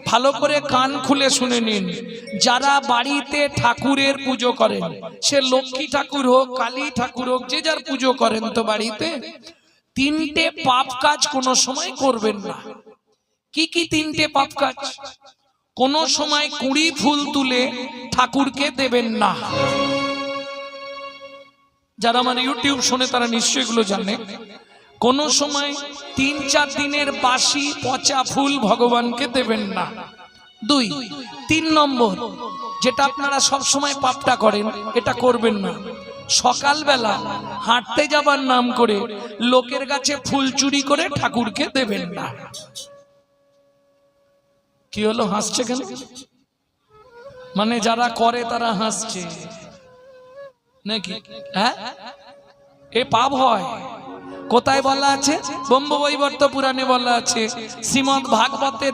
ভালো করে কান খুলে শুনে নিন। যারা বাড়িতে ঠাকুরের পুজো করেন, সে লক্ষ্মী ঠাকুর হোক, কালী ঠাকুর হোক, যে যার পুজো করেন, তো বাড়িতে তিনটে পাপ কাজ কোনো সময় করবেন না। কি কি তিনটে পাপ কাজ? কোন সময় কুড়ি ফুল তুলে ঠাকুরকে দেবেন না। যারা আমার ইউটিউব শুনে তারা নিশ্চয়ই এগুলো জানে। কোন সময় ৩-৪ দিনের বাসি পচা ফুল ভগবানকে দেবেন না। ২, ৩ নম্বর, যেটা আপনারা সব সময় পাপটা করেন, এটা করবেন না। সকালবেলা হাঁটতে যাবার নাম করে লোকের কাছে ফুল চুরি করে ঠাকুরকে দেবেন না। কি হলো, হাসছে কেন? মানে যারা করে তারা হাসছে নাকি? হ্যাঁ, এ পাপ হয়। কোথায় বলা আছে? ব্রহ্মবৈবর্ত পুরাণে বলা আছে, শ্রীমদ্ ভাগবতের